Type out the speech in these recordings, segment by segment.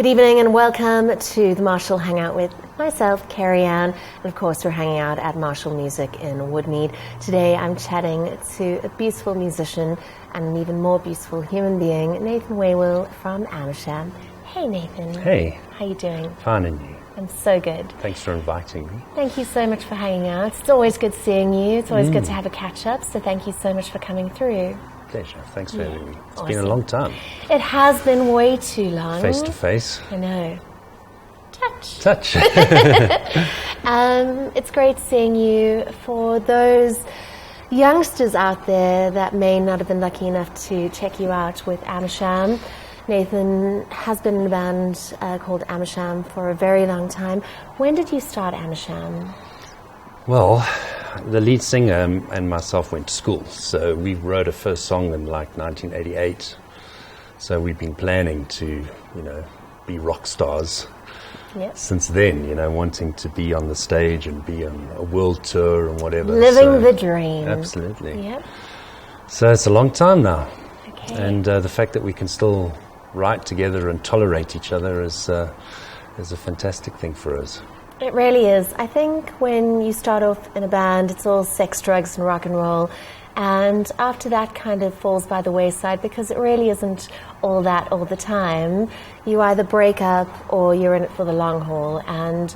Good evening and welcome to the Marshall Hangout with myself, Kerry-anne, and of course we're hanging out at Marshall Music in Woodmead. Today I'm chatting to a beautiful musician and an even more beautiful human being, Nathan Waywell from Amersham. Hey Nathan. Hey. How you doing? Fine, and you? I'm so good. Thanks for inviting me. Thank you so much for hanging out. It's always good seeing you. It's always good to have a catch-up, so thank you so much for coming through. Pleasure. Thanks for having me. It's Awesome. been a long time. It has been way too long. Face to face. I know. Touch. Touch. It's great seeing you. For those youngsters out there that may not have been lucky enough to check you out with Amersham, Nathan has been in a band called Amersham for a very long time. When did you start Amersham? Well, the lead singer and myself went to school, so we wrote a first song in like 1988. So we've been planning to, be rock stars since then, wanting to be on the stage and be on a world tour and whatever. Living the dream. Absolutely. Yep. So it's a long time now. Okay. And the fact that we can still write together and tolerate each other is a fantastic thing for us. It really is. I think when you start off in a band, it's all sex, drugs, and rock and roll. And after that kind of falls by the wayside because it really isn't all that all the time. You either break up or you're in it for the long haul. And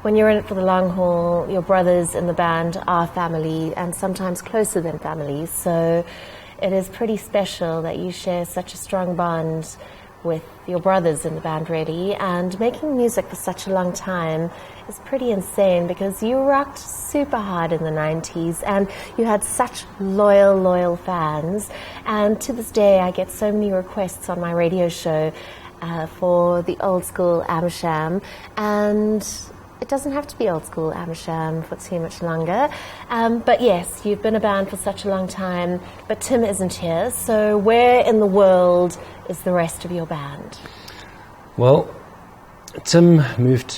when you're in it for the long haul, your brothers in the band are family and sometimes closer than family. So it is pretty special that you share such a strong bond with your brothers in the band, really, and making music for such a long time is pretty insane because you rocked super hard in the 90s and you had such loyal fans, and to this day I get so many requests on my radio show for the old school Amersham, and it doesn't have to be old school Amersham for too much longer. But yes, you've been a band for such a long time, but Tim isn't here, so where in the world is the rest of your band? Well, Tim moved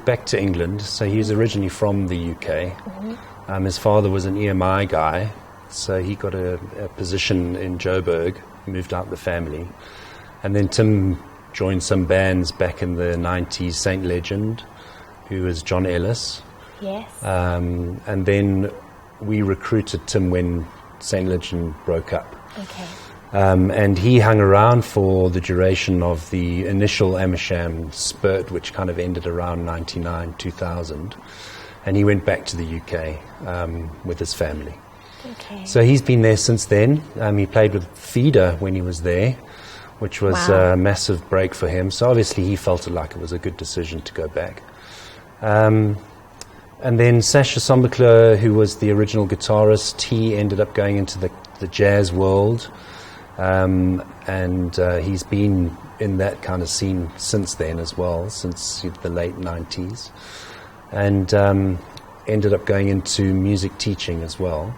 back to England, so he's originally from the UK. Mm-hmm. His father was an EMI guy, so he got a position in Joburg, moved out the family. And then Tim joined some bands back in the 90s, Saint Legend, who was John Ellis. Yes. And then we recruited Tim when Saint Legend broke up. Okay. And he hung around for the duration of the initial Amersham spurt, which kind of ended around 99, 2000. And he went back to the UK with his family. Okay. So he's been there since then. He played with Feeder when he was there, which was a massive break for him. So obviously he felt like it was a good decision to go back. And then Sasha Sombercler, who was the original guitarist, he ended up going into the jazz world. And he's been in that kind of scene since then as well, since the late 90s. And ended up going into music teaching as well.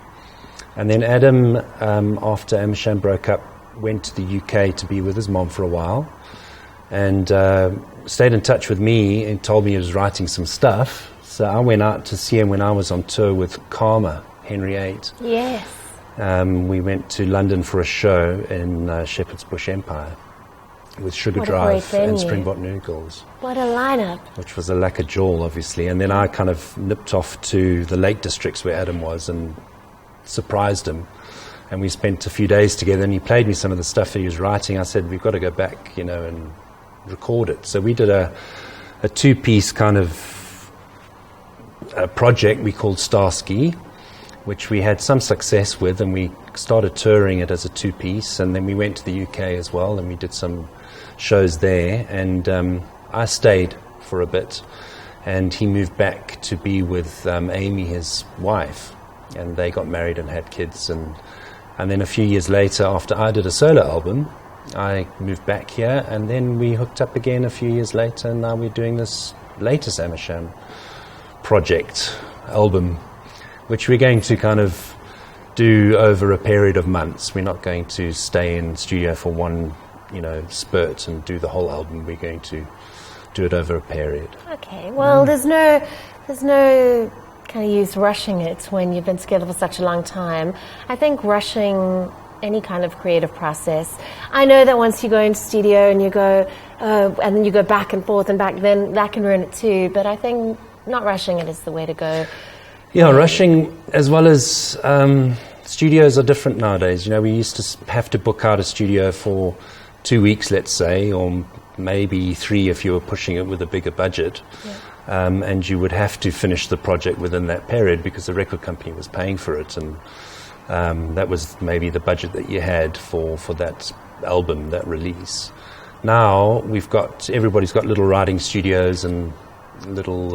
And then Adam, after Amersham broke up, went to the UK to be with his mom for a while. And stayed in touch with me and told me he was writing some stuff. So I went out to see him when I was on tour with Karma, Henry VIII. Yes. We went to London for a show in Shepherd's Bush Empire with Sugar Drive and Springbok Noodles. What a lineup. Which was a lacquer jaw, obviously. And then I kind of nipped off to the Lake Districts where Adam was and surprised him. And we spent a few days together and he played me some of the stuff that he was writing. I said, we've got to go back, and record it. So we did a two-piece kind of project we called Starsky, which we had some success with, and we started touring it as a two-piece, and then we went to the UK as well, and we did some shows there, and I stayed for a bit, and he moved back to be with Amy, his wife, and they got married and had kids, and then a few years later, after I did a solo album, I moved back here, and then we hooked up again a few years later, and now we're doing this latest Amersham project, album, which we're going to kind of do over a period of months. We're not going to stay in studio for one, spurt and do the whole album. We're going to do it over a period. Okay, well, there's no kind of use rushing it when you've been together for such a long time. I think rushing any kind of creative process. I know that once you go into studio and you go, and then you go back and forth and back, then that can ruin it too. But I think not rushing it is the way to go. Yeah, rushing, as well as studios are different nowadays. You know, we used to have to book out a studio for 2 weeks, let's say, or maybe 3 if you were pushing it with a bigger budget. Yeah. And you would have to finish the project within that period because the record company was paying for it, and that was maybe the budget that you had for that album, that release. Now everybody's got little writing studios and little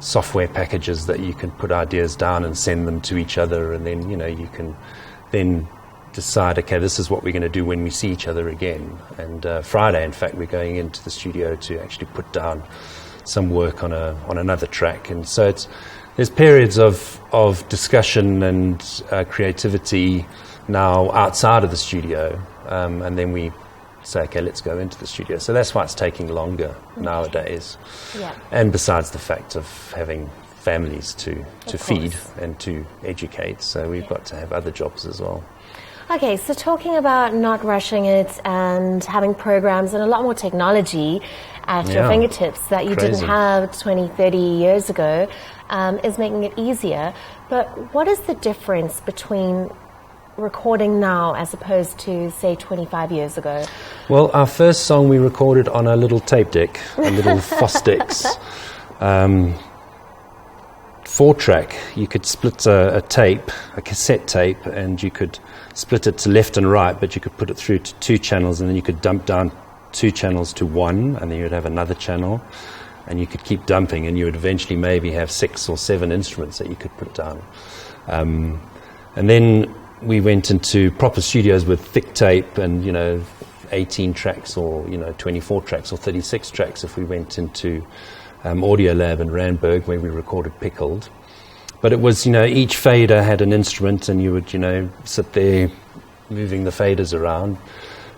software packages that you can put ideas down and send them to each other, and then you can then decide, okay, this is what we're going to do when we see each other again. And Friday, in fact, we're going into the studio to actually put down some work on another track. And so there's periods of discussion and creativity now outside of the studio, and then we say, okay, let's go into the studio. So that's why it's taking longer nowadays. Yeah. And besides the fact of having families to feed and to educate, so we've got to have other jobs as well. Okay, so talking about not rushing it and having programs and a lot more technology at your fingertips that you didn't have 20, 30 years ago is making it easier. But what is the difference between recording now as opposed to, say, 25 years ago? Well, our first song we recorded on a little tape deck, a little Fostex 4-track. You could split a cassette tape, and you could split it to left and right, but you could put it through to 2 channels, and then you could dump down 2 channels to 1, and then you would have another channel, and you could keep dumping, and you would eventually maybe have 6 or 7 instruments that you could put down. And then we went into proper studios with thick tape and 18 tracks or 24 tracks or 36 tracks if we went into Audio Lab in Randburg where we recorded Pickled. But it was, each fader had an instrument, and you would, sit there moving the faders around.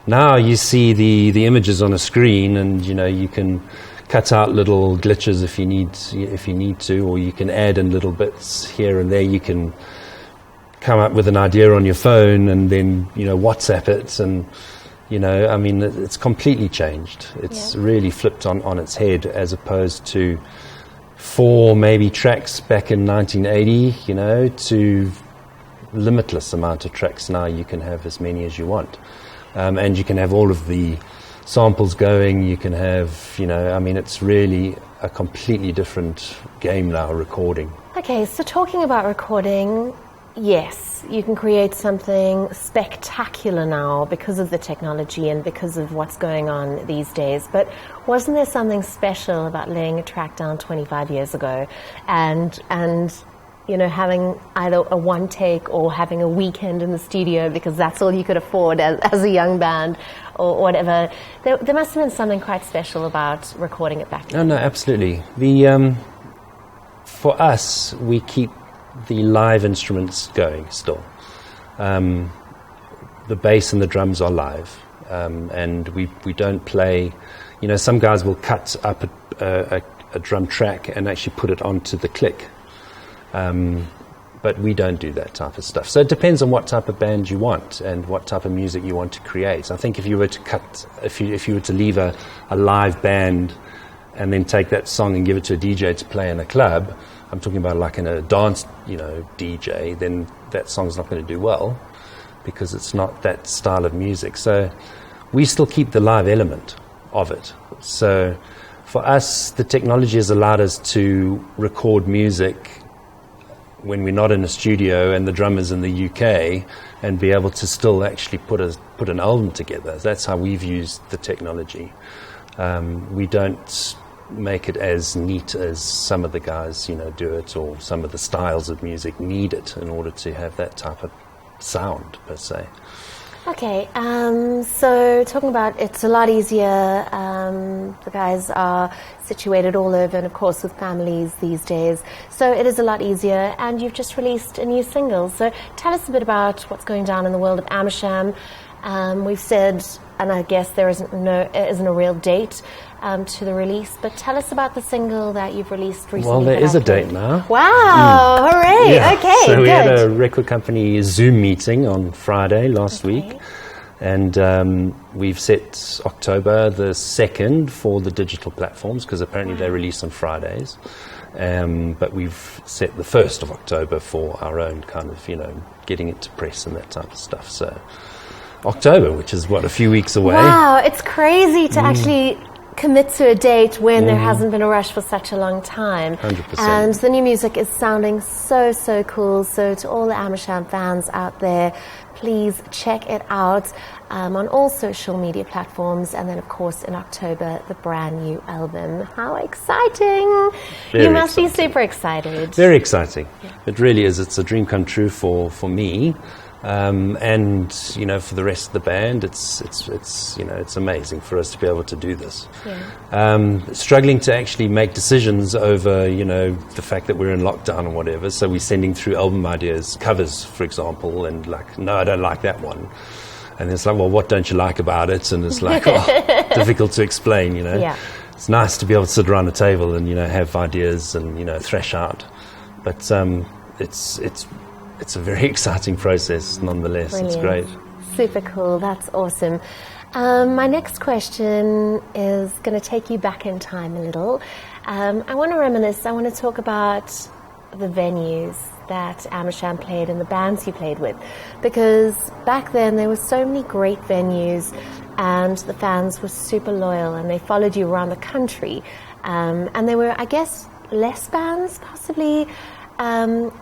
Now you see the images on a screen, and, you can cut out little glitches if you need to, or you can add in little bits here and there. You can come up with an idea on your phone and then, WhatsApp it, and, it's completely changed. It's really flipped on its head, as opposed to 4 maybe tracks back in 1980, to limitless amount of tracks now. You can have as many as you want. And you can have all of the samples going. You can have, it's really a completely different game now, recording. Okay, so talking about recording, yes, you can create something spectacular now because of the technology and because of what's going on these days. But wasn't there something special about laying a track down 25 years ago and having either a one take or having a weekend in the studio because that's all you could afford as a young band or whatever? There must have been something quite special about recording it back then. No, absolutely. For us, we keep the live instruments going still. The bass and the drums are live, and we don't play. Some guys will cut up a drum track and actually put it onto the click, but we don't do that type of stuff. So it depends on what type of band you want and what type of music you want to create. I think if you were to leave a live band and then take that song and give it to a DJ to play in a club, I'm talking about like in a dance, DJ, then that song's not going to do well because it's not that style of music. So we still keep the live element of it. So for us, the technology has allowed us to record music when we're not in a studio and the drummer's in the UK and be able to still actually put an album together. That's how we've used the technology. We don't make it as neat as some of the guys, do it, or some of the styles of music need it in order to have that type of sound, per se. Okay, so talking about it's a lot easier. The guys are situated all over, and of course with families these days, so it is a lot easier. And you've just released a new single, so tell us a bit about what's going down in the world of Amersham. We've said, and I guess there isn't a real date to the release, but tell us about the single that you've released recently. Well, there is a date now. Wow, hooray, yeah. Okay, so good. we had a record company Zoom meeting on Friday last week, And we've set October the 2nd for the digital platforms, because apparently they release on Fridays. But we've set the 1st of October for our own kind of, getting it to press and that type of stuff. So October, which is, a few weeks away. Wow, it's crazy to actually commit to a date when there hasn't been a rush for such a long time. 100%. And the new music is sounding so, so cool. So to all the Amersham fans out there, please check it out on all social media platforms. And then, of course, in October, the brand new album. How exciting! You must be super excited. Very exciting. Yeah. It really is. It's a dream come true for me. And for the rest of the band, it's amazing for us to be able to do this. Yeah. Struggling to actually make decisions over the fact that we're in lockdown or whatever. So we're sending through album ideas, covers, for example, and no, I don't like that one. And it's like, well, what don't you like about it? And it's like, difficult to explain. Yeah. It's nice to be able to sit around the table and have ideas and thresh out, but it's a very exciting process nonetheless. Brilliant. It's great. Super cool. That's awesome. My next question is going to take you back in time a little. I want to reminisce. I want to talk about the venues that Amersham played and the bands you played with, because back then there were so many great venues and the fans were super loyal and they followed you around the country. And there were, I guess, less bands possibly. And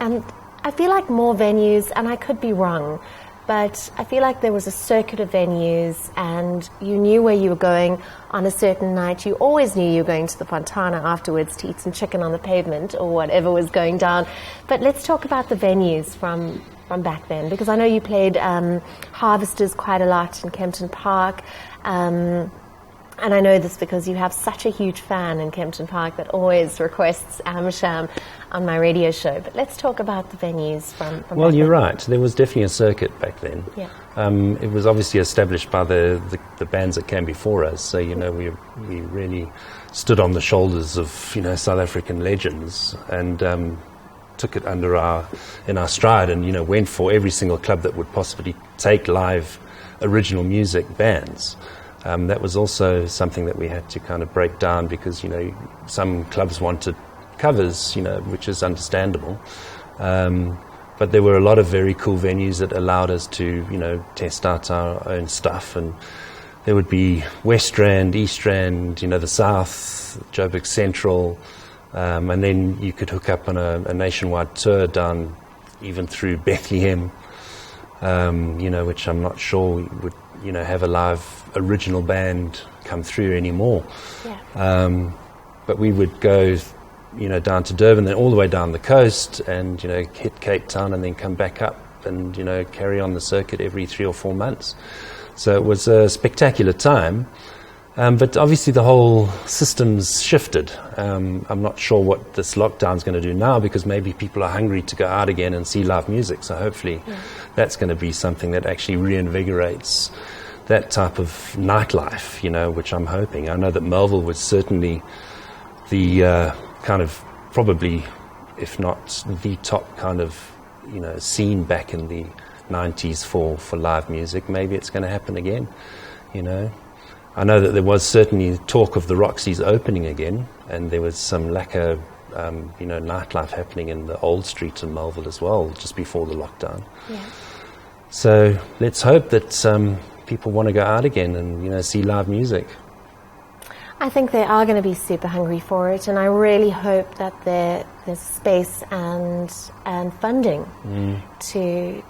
I feel like more venues, and I could be wrong, but I feel like there was a circuit of venues and you knew where you were going on a certain night. You always knew you were going to the Fontana afterwards to eat some chicken on the pavement or whatever was going down. But let's talk about the venues from back then, because I know you played Harvesters quite a lot in Kempton Park. And I know this because you have such a huge fan in Kempton Park that always requests Amersham on my radio show. But let's talk about the venues from Well, you're right. There was definitely a circuit back then. Yeah. It was obviously established by the bands that came before us. So, we really stood on the shoulders of, South African legends and took it in our stride and, went for every single club that would possibly take live original music bands. That was also something that we had to kind of break down because, some clubs wanted covers, which is understandable. But there were a lot of very cool venues that allowed us to, test out our own stuff. And there would be West Rand, East Rand, the South, Joburg Central. And then you could hook up on a nationwide tour down even through Bethlehem, which I'm not sure would, have a live original band come through anymore. Yeah. But we would go, down to Durban, then all the way down the coast and, hit Cape Town and then come back up and, carry on the circuit every 3 or 4 months. So it was a spectacular time. But obviously the whole system's shifted. I'm not sure what this lockdown's going to do now because maybe people are hungry to go out again and see live music. So hopefully that's going to be something that actually reinvigorates that type of nightlife, which I'm hoping. I know that Melville was certainly the kind of probably, if not the top kind of, scene back in the 90s for live music. Maybe it's going to happen again, I know that there was certainly talk of the Roxy's opening again, and there was some lacquer, nightlife happening in the old street in Melville as well, just before the lockdown. Yeah. So let's hope that people want to go out again and, see live music. I think they are going to be super hungry for it, and I really hope that there's space and funding to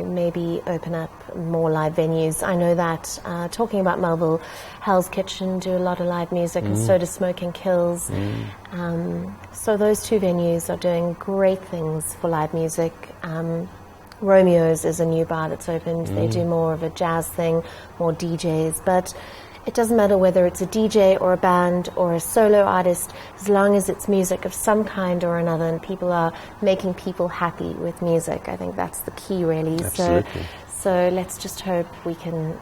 maybe open up more live venues. I know that talking about Melville, Hell's Kitchen do a lot of live music, and so does Smoking Kills. So those two venues are doing great things for live music. Romeo's is a new bar that's opened. They do more of a jazz thing, more DJs, but it doesn't matter whether it's a DJ or a band or a solo artist, as long as it's music of some kind or another and people are making people happy with music. I think that's the key, really. Absolutely. So let's just hope we can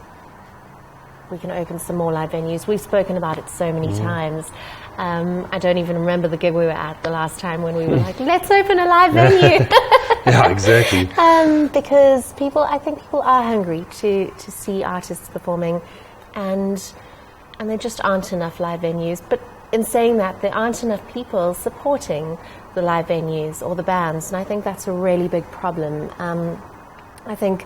open some more live venues. We've spoken about it so many times. I don't even remember the gig we were at the last time when we were like, let's open a live venue. Yeah, exactly. Because I think people are hungry to see artists performing, and there just aren't enough live venues. But in saying that, there aren't enough people supporting the live venues or the bands, and I think that's a really big problem. I think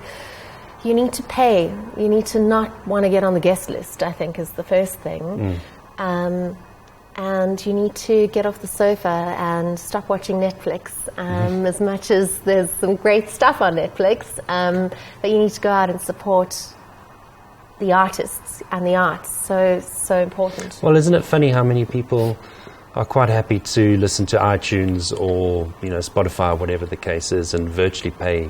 you need to pay. You need to not want to get on the guest list, I think, is the first thing. And you need to get off the sofa and stop watching Netflix, as much as there's some great stuff on Netflix. But you need to go out and support the artists and the arts. So important. Well, isn't it funny how many people are quite happy to listen to iTunes or, Spotify, whatever the case is, and virtually pay,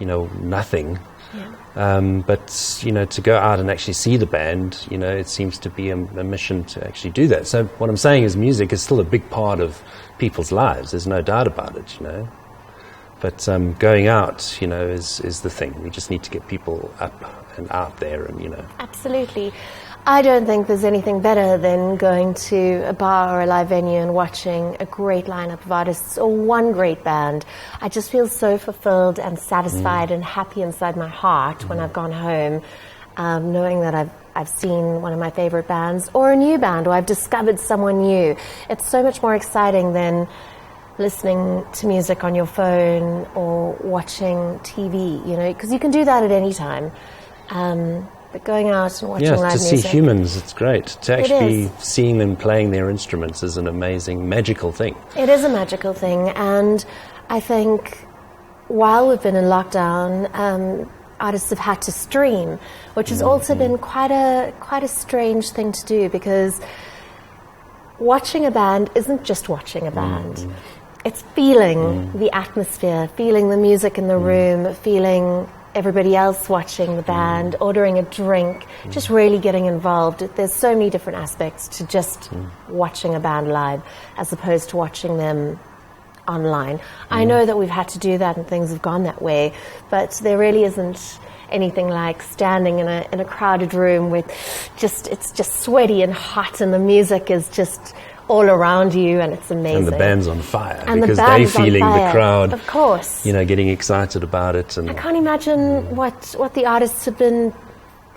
nothing. Yeah. But, to go out and actually see the band, it seems to be a mission to actually do that. So what I'm saying is music is still a big part of people's lives. There's no doubt about it, But going out, is the thing. We just need to get people up and out there and, Absolutely. I don't think there's anything better than going to a bar or a live venue and watching a great lineup of artists or one great band. I just feel so fulfilled and satisfied and happy inside my heart when I've gone home, knowing that I've seen one of my favorite bands or a new band, or I've discovered someone new. It's so much more exciting than listening to music on your phone or watching TV, because you can do that at any time. But going out and watching live music... Yeah, to see humans, it's great. To actually seeing them playing their instruments is an amazing, magical thing. It is a magical thing, and I think while we've been in lockdown, artists have had to stream, which has also been quite a strange thing to do, because watching a band isn't just watching a band. It's feeling the atmosphere, feeling the music in the room, feeling everybody else watching the band, ordering a drink, just really getting involved. There's so many different aspects to just watching a band live as opposed to watching them online. I know that we've had to do that and things have gone that way, but there really isn't anything like standing in a crowded room with it's just sweaty and hot and the music is just all around you, and it's amazing. And the band's on fire, and because they're feeling the crowd, of course, getting excited about it. And I can't imagine what the artists have been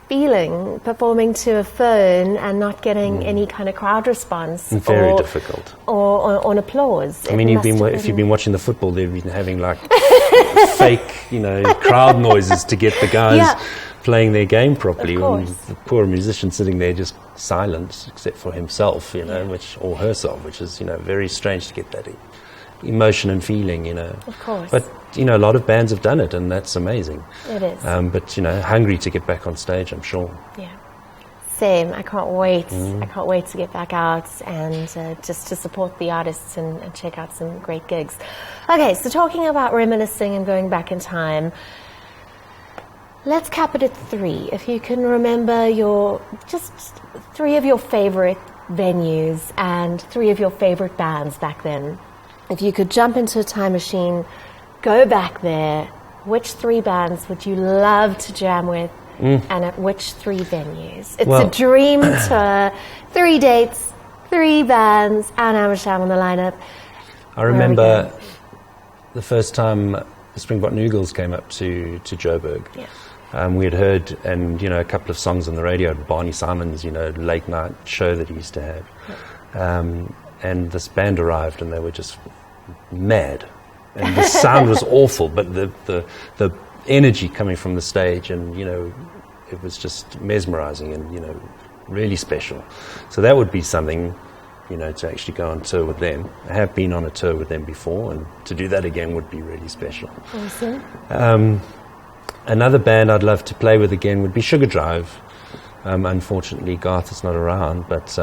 feeling performing to a phone and not getting any kind of crowd response. Very difficult. Or applause. I mean, if you've been watching the football, they've been having like fake, crowd noises to get the guys playing their game properly. And the poor musician sitting there just silent, except for himself, or herself, which is, very strange to get that emotion and feeling, Of course. But, a lot of bands have done it, and that's amazing. It is. But, hungry to get back on stage, I'm sure. Yeah. Same. I can't wait. I can't wait to get back out and just to support the artists and check out some great gigs. Okay, so talking about reminiscing and going back in time, let's cap it at 3. If you can remember just 3 of your favorite venues and 3 of your favorite bands back then. If you could jump into a time machine, go back there, which 3 bands would you love to jam with, and at which 3 venues? It's a dream tour, 3 dates, 3 bands, and Amersham on the lineup. I remember the first time the Springbok Noodles came up to Joburg. Yeah. We had heard, a couple of songs on the radio, Barney Simon's, late night show that he used to have. Yeah. And this band arrived, and they were just mad. And the sound was awful, but the energy coming from the stage, and, it was just mesmerizing and, really special. So that would be something, to actually go on tour with them. I have been on a tour with them before, and to do that again would be really special. Awesome. Another band I'd love to play with again would be Sugar Drive. Unfortunately, Garth is not around, but,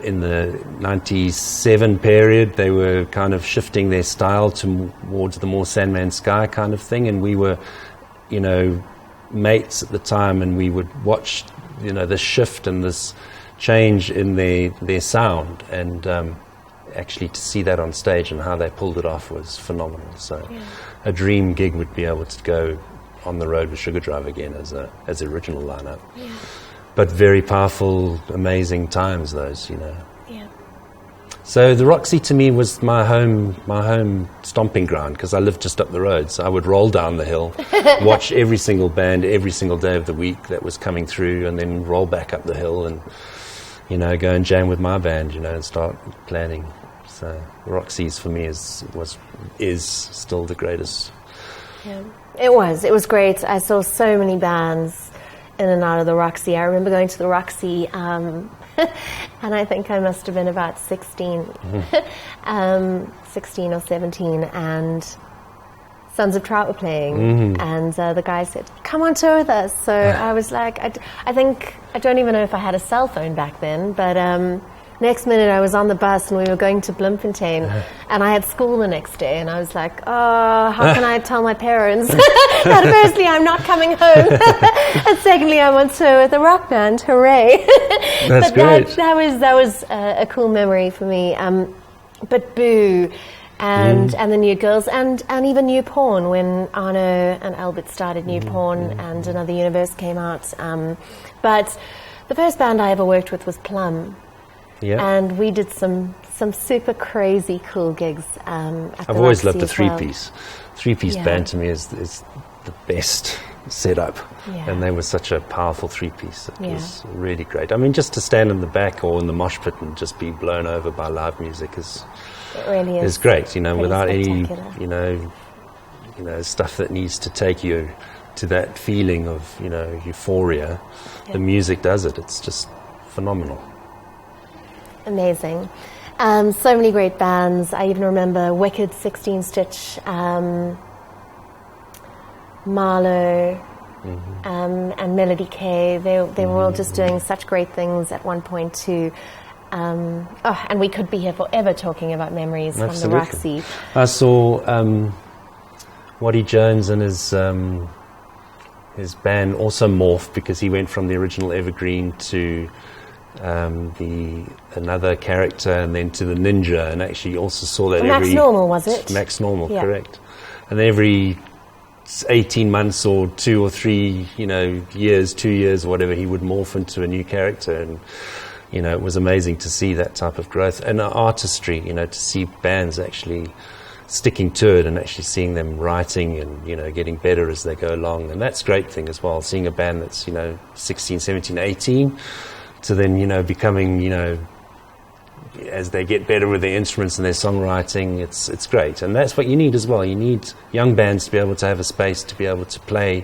in the 97 period, they were kind of shifting their style towards the more Sandman Sky kind of thing, and we were, mates at the time, and we would watch, the shift and this change in their sound, and actually to see that on stage and how they pulled it off was phenomenal. So a dream gig would be able to go on the road with Sugar Drive again as the original lineup. Yeah. But very powerful, amazing times, those, Yeah. So the Roxy to me was my home stomping ground, because I lived just up the road. So I would roll down the hill, watch every single band every single day of the week that was coming through, and then roll back up the hill and, you know, go and jam with my band, you know, and start planning. So Roxy's for me is still the greatest. Yeah, it was great. I saw so many bands in and out of the Roxy. I remember going to the Roxy, and I think I must have been about 16, 16 or 17, and Sons of Trout were playing, and the guy said, "Come on tour with us." So I was like, I don't even know if I had a cell phone back then, but next minute I was on the bus and we were going to Bloemfontein, and I had school the next day, and I was like, oh, how can I tell my parents that firstly I'm not coming home, and secondly I'm on tour with a rock band, hooray. That's great. That was a cool memory for me. But Boo and the New Girls and even New Porn, when Arno and Albert started New Porn and Another Universe came out. But the first band I ever worked with was Plum. Yeah. And we did some super crazy cool gigs at I've always loved the three-piece. Three-piece band to me is the best setup. Yeah. And they were such a powerful three-piece. It was really great. I mean, just to stand in the back or in the mosh pit and just be blown over by live music is great, you know, without any, you know, stuff that needs to take you to that feeling of, you know, euphoria. Yeah. The music does it. It's just phenomenal. Amazing. So many great bands. I even remember Wicked, 16 Stitch, Marlowe, and Melody Kay. They were all just doing such great things at one point too. And we could be here forever talking about memories from the Roxy. I saw Waddy Jones and his band also morphed, because he went from the original Evergreen to another character, and then to the Ninja, and actually also saw that Max Normal, was it? Max Normal, correct. And every 18 months or 2 or 3, you know, years, 2 years, or whatever, he would morph into a new character, and, you know, it was amazing to see that type of growth and artistry, you know, to see bands actually sticking to it and actually seeing them writing and, you know, getting better as they go along. And that's a great thing as well, seeing a band that's, you know, 16, 17, 18, to then, you know, becoming, you know, as they get better with their instruments and their songwriting, it's great. And that's what you need as well. You need young bands to be able to have a space to be able to play,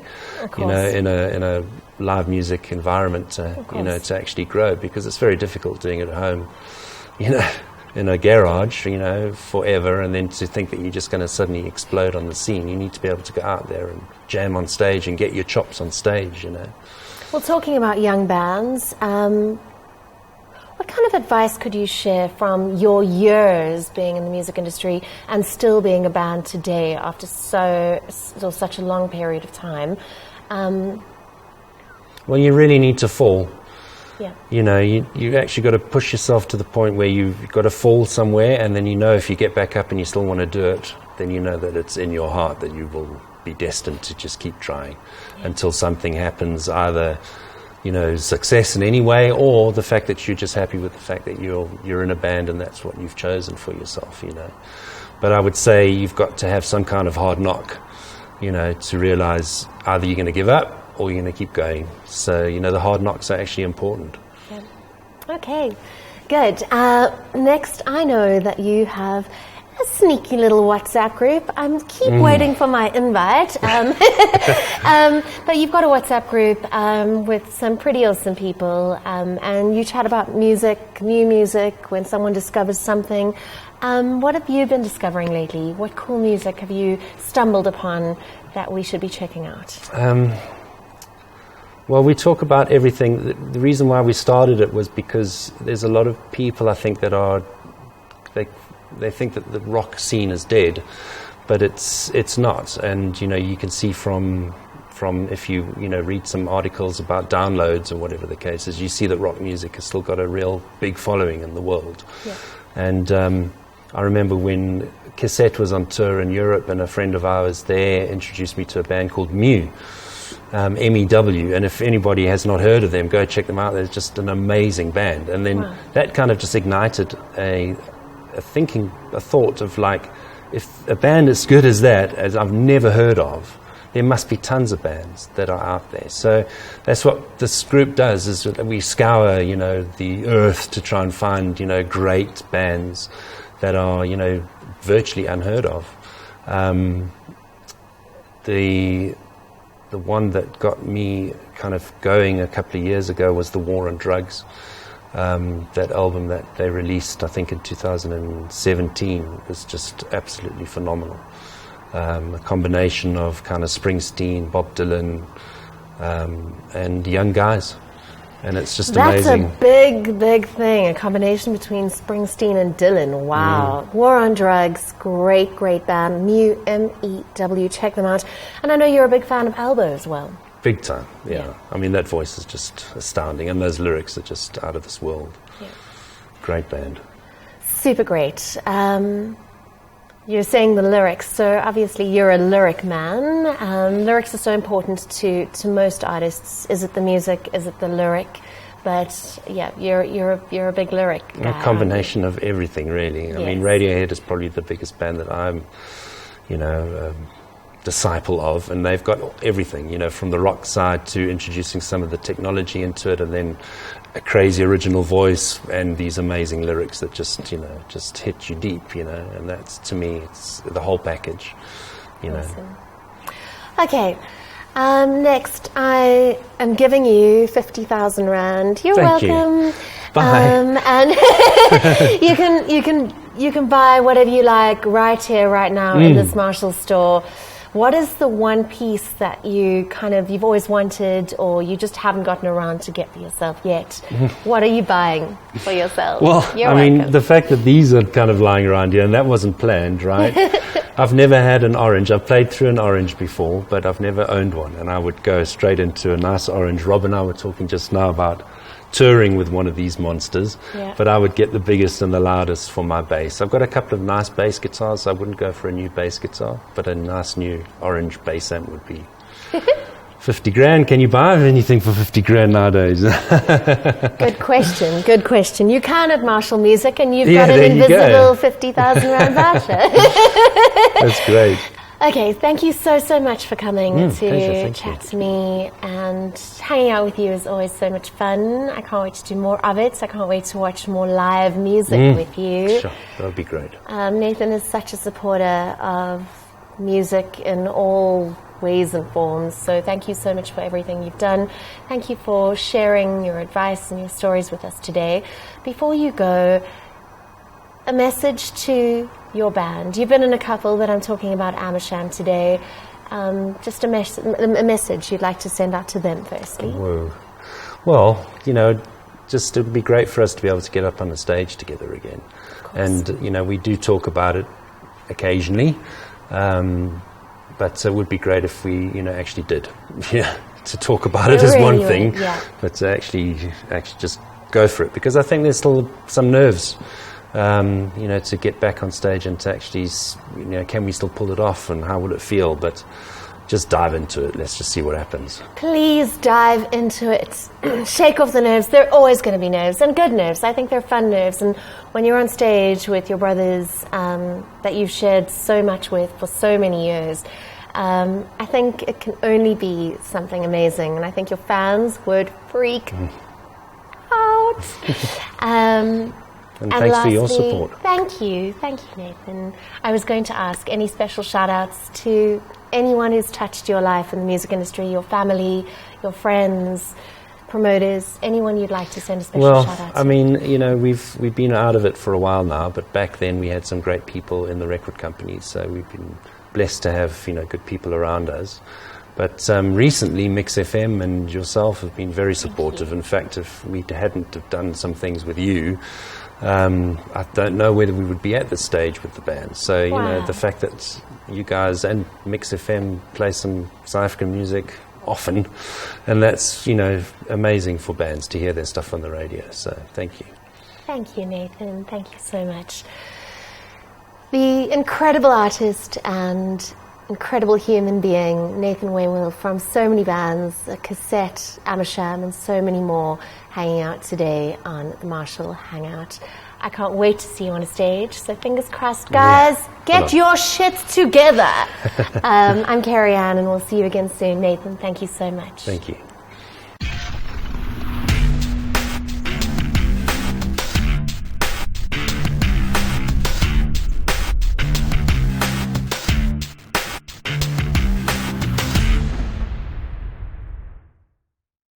you know, in a live music environment, you know, to actually grow, because it's very difficult doing it at home, you know, in a garage, you know, forever, and then to think that you're just going to suddenly explode on the scene. You need to be able to go out there and jam on stage and get your chops on stage, you know. Well, talking about young bands, what kind of advice could you share from your years being in the music industry and still being a band today after such a long period of time? Well, you really need to fall. Yeah. You know, you actually got to push yourself to the point where you've got to fall somewhere, and then you know if you get back up and you still want to do it, then you know that it's in your heart that you will be destined to just keep trying until something happens, either, you know, success in any way, or the fact that you're just happy with the fact that you're in a band and that's what you've chosen for yourself, you know. But I would say you've got to have some kind of hard knock, you know, to realize either you're going to give up or you're going to keep going. So, you know, the hard knocks are actually important. Yeah. Okay, good. Next, I know that you have a sneaky little WhatsApp group. I keep waiting for my invite. But you've got a WhatsApp group with some pretty awesome people, and you chat about music, new music, when someone discovers something. What have you been discovering lately? What cool music have you stumbled upon that we should be checking out? Well, we talk about everything. The reason why we started it was because there's a lot of people, I think, that they think that the rock scene is dead, but it's not. And, you know, you can see from if you read some articles about downloads or whatever the case is, you see that rock music has still got a real big following in the world. Yeah. And I remember when Cassette was on tour in Europe, and a friend of ours there introduced me to a band called Mew. MEW, and if anybody has not heard of them, go check them out. They're just an amazing band. And then that kind of just ignited a a thought of like, if a band as good as that, as I've never heard of, there must be tons of bands that are out there. So that's what this group does, is that we scour, the earth to try and find, great bands that are, virtually unheard of. The one that got me kind of going a couple of years ago was The War on Drugs. That album that they released, I think in 2017, was just absolutely phenomenal. A combination of kind of Springsteen, Bob Dylan, and young guys. And it's just amazing. That's a big, big thing, a combination between Springsteen and Dylan. Wow. War on Drugs, great, great band. MEW, check them out. And I know you're a big fan of Albo as well. Big time, yeah. I mean, that voice is just astounding, and those lyrics are just out of this world. Yeah. Great band. Super great. You're saying the lyrics, so obviously you're a lyric man. Lyrics are so important to most artists. Is it the music? Is it the lyric? But yeah, you're a big lyric guy. A combination of everything, really. I mean, Radiohead is probably the biggest band that I'm, disciple of, and they've got everything, from the rock side to introducing some of the technology into it, and then a crazy original voice and these amazing lyrics that just hit you deep, and that's, to me, it's the whole package, Awesome. Okay, next I am giving you 50,000 Rand. You're Thank welcome. You. Bye. And you can buy whatever you like right here, right now in this Marshall store. What is the one piece that you've always wanted, or you just haven't gotten around to get for yourself yet? What are you buying for yourself? Well, the fact that these are kind of lying around here, and that wasn't planned, right? I've never had an orange. I've played through an orange before, but I've never owned one. And I would go straight into a nice orange. Rob and I were talking just now about touring with one of these monsters, but I would get the biggest and the loudest for my bass. I've got a couple of nice bass guitars. I wouldn't go for a new bass guitar, but a nice new orange bass amp would be 50 grand. Can you buy anything for 50 grand nowadays? Good question. You can at Marshall Music, and you've got an invisible 50,000 Rand voucher. That's great. Okay, thank you so much for coming to chat to me, and hanging out with you is always so much fun. I can't wait to do more of it. I can't wait to watch more live music with you. Sure, that would be great. Nathan is such a supporter of music in all ways and forms, so thank you so much for everything you've done. Thank you for sharing your advice and your stories with us today. Before you go, a message to your band. You've been in a couple, but I'm talking about Amersham today. Just a message you'd like to send out to them firstly. Whoa. Well, just it would be great for us to be able to get up on the stage together again. And, we do talk about it occasionally, but it would be great if we, actually did. To talk about it is one thing, but to actually just go for it, because I think there's still some nerves. To get back on stage and to actually, can we still pull it off, and how will it feel? But just dive into it. Let's just see what happens. Please dive into it. Shake off the nerves. There are always going to be nerves, and good nerves. I think they're fun nerves. And when you're on stage with your brothers that you've shared so much with for so many years, I think it can only be something amazing. And I think your fans would freak out. And thanks lastly, for your support. Thank you, Nathan. I was going to ask any special shout-outs to anyone who's touched your life in the music industry, your family, your friends, promoters, anyone you'd like to send a special shout-out to? I mean, we've been out of it for a while now, but back then we had some great people in the record companies, so we've been blessed to have, good people around us. But recently, Mix FM and yourself have been very supportive. In fact, if we hadn't have done some things with you, I don't know whether we would be at this stage with the band. So, the fact that you guys and Mix FM play some South African music often, and that's, amazing for bands to hear their stuff on the radio. So, thank you. Thank you, Nathan. Thank you so much. The incredible artist and incredible human being, Nathan Waywell, from so many bands, Cassette, Amersham, and so many more, hanging out today on the Marshall Hangout. I can't wait to see you on a stage, so fingers crossed, guys. Get your shit together. I'm Kerry-anne, and we'll see you again soon. Nathan, thank you so much. Thank you.